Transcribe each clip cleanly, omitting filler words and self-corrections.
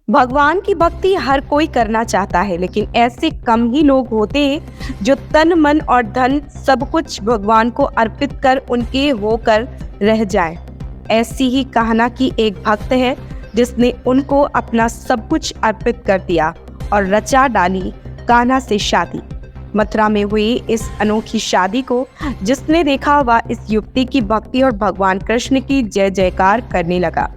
भगवान की भक्ति हर कोई करना चाहता है, लेकिन ऐसे कम ही लोग होते हैं जो तन मन और धन सब कुछ भगवान को अर्पित कर उनके होकर रह जाए। ऐसी ही कान्हा की एक भक्त है जिसने उनको अपना सब कुछ अर्पित कर दिया और रचा डाली कान्हा से शादी। मथुरा में हुई इस अनोखी शादी को जिसने देखा वह इस युवती की भक्ति और भगवान कृष्ण की जय जयकार करने लगा।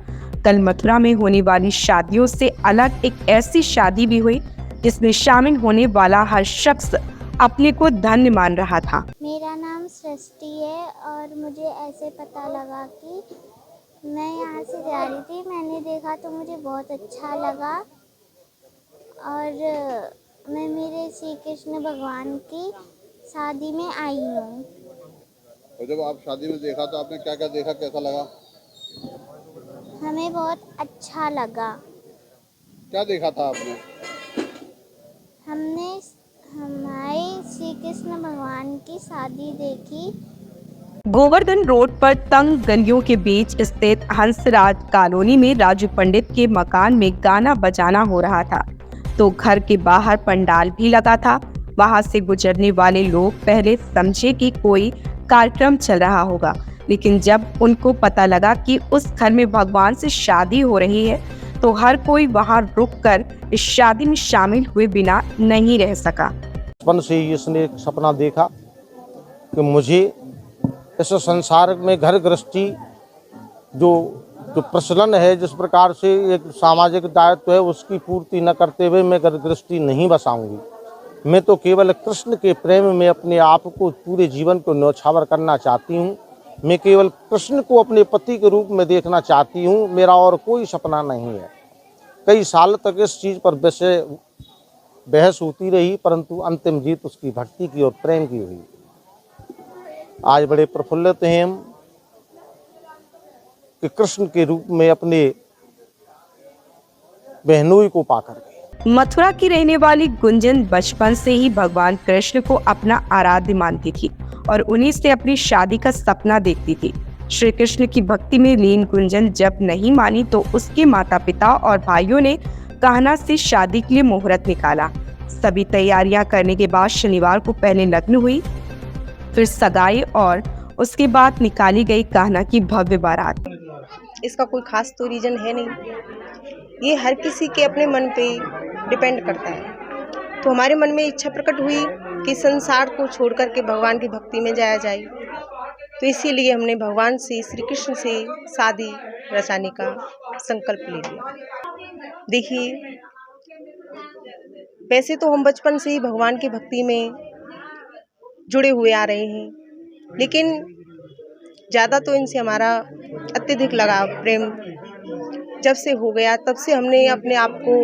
कल मथुरा में होने वाली शादियों से अलग एक ऐसी शादी भी हुई जिसमें शामिल होने वाला हर शख्स अपने को धन्य मान रहा था। मेरा नाम सृष्टि है और मुझे ऐसे पता लगा कि मैं यहाँ से जा रही थी, मैंने देखा तो मुझे बहुत अच्छा लगा और मैं मेरे श्री कृष्ण भगवान की शादी में आई हूँ। और जब आप शादी में देखा तो आपने क्या क्या देखा, कैसा लगा? हमें बहुत अच्छा लगा। क्या देखा था आपने? हमने हमारे श्री कृष्ण भगवान की शादी देखी। गोवर्धन रोड पर तंग गलियों के बीच स्थित हंसराज कॉलोनी में राजू पंडित के मकान में गाना बजाना हो रहा था, तो घर के बाहर पंडाल भी लगा था। वहां से गुजरने वाले लोग पहले समझे कि कोई कार्यक्रम चल रहा होगा, लेकिन जब उनको पता लगा कि उस घर में भगवान से शादी हो रही है तो हर कोई वहां रुककर इस शादी में शामिल हुए बिना नहीं रह सका। बचपन से ही इसने एक सपना देखा कि मुझे इस संसार में घर गृहस्थी जो प्रचलन है, जिस प्रकार से एक सामाजिक दायित्व है, उसकी पूर्ति न करते हुए मैं घर गृहस्थी नहीं बसाऊंगी। मैं तो केवल कृष्ण के प्रेम में अपने आप को पूरे जीवन को न्यौछावर करना चाहती हूँ। मैं केवल कृष्ण को अपने पति के रूप में देखना चाहती हूँ, मेरा और कोई सपना नहीं है। कई साल तक इस चीज़ पर बहस होती रही, परंतु अंतिम जीत उसकी भक्ति की और प्रेम की हुई। आज बड़े प्रफुल्लित हैं हम कि कृष्ण के रूप में अपने बहनोई को पाकर गए। मथुरा की रहने वाली गुंजन बचपन से ही भगवान कृष्ण को अपना आराध्य मानती थी और उन्हीं से अपनी शादी का सपना देखती थी। श्री कृष्ण की भक्ति में लीन गुंजन जब नहीं मानी तो उसके माता पिता और भाइयों ने कान्हा से शादी के लिए मुहूर्त निकाला। सभी तैयारियां करने के बाद शनिवार को पहले लग्न हुई, फिर सगाई और उसके बाद निकाली गई कान्हा की भव्य बारात। इसका कोई खास तो रीजन है नहीं, ये हर किसी के अपने मन पे डिपेंड करता है। तो हमारे मन में इच्छा प्रकट हुई कि संसार को छोड़ करके भगवान की भक्ति में जाया जाए, तो इसीलिए हमने भगवान से, श्री कृष्ण से शादी रचाने का संकल्प ले लिया। देखिए, वैसे तो हम बचपन से ही भगवान की भक्ति में जुड़े हुए आ रहे हैं, लेकिन ज़्यादा तो इनसे हमारा अत्यधिक लगाव, प्रेम जब से हो गया तब से हमने अपने आप को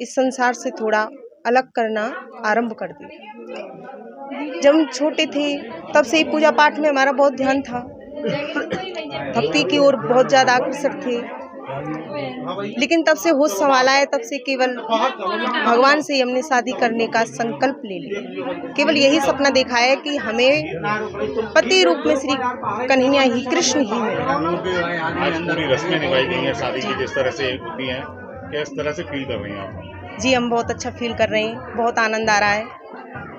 इस संसार से थोड़ा अलग करना आरंभ कर दिया। जब हम छोटे थे तब से ही पूजा पाठ में हमारा बहुत ध्यान था, भक्ति की ओर बहुत ज़्यादा अग्रसर थे, लेकिन तब से होश संभाला है, तब से केवल भगवान से हमने शादी करने का संकल्प ले लिया। केवल यही सपना देखा है कि हमें पति रूप में श्री कन्हैया ही, कृष्ण ही मिले। आज पूरी रस्में निभाई गई हैं शादी की, जिस तरह से होती हैं, किस तरह से फील कर रही हैं आप? जी, हम बहुत अच्छा फील कर रहे हैं, बहुत आनंद आ रहा है।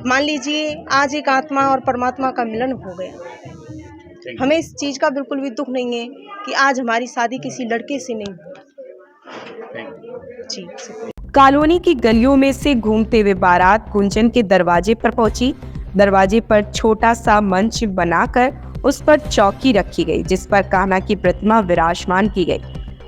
मान लीजिए आज एक आत्मा और परमात्मा का मिलन हो गया। हमें इस चीज़ का बिल्कुल भी दुख नहीं है कि आज हमारी शादी किसी लड़के से नहीं। जी। कॉलोनी की गलियों में से घूमते हुए बारात गुंजन के दरवाजे पर पहुंची। दरवाजे पर छोटा सा मंच बनाकर उस पर चौकी रखी गई, जिस पर कान्हा की प्रतिमा विराजमान की गई।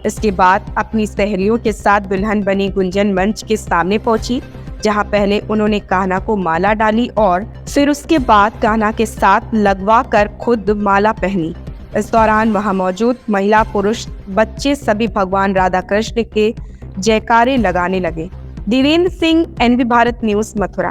इसके बाद अपनी सहेलियों के साथ दुल्हन बनी गुंजन मंच के सामने पहुंची, जहां पहले उन्होंने कान्हा को माला डाली और फिर उसके बाद कान्हा के साथ लगवा कर खुद माला पहनी। इस दौरान वहां मौजूद महिला, पुरुष, बच्चे सभी भगवान राधा कृष्ण के जयकारे लगाने लगे। Dhirendra Singh, NV Bharat news, Mathura.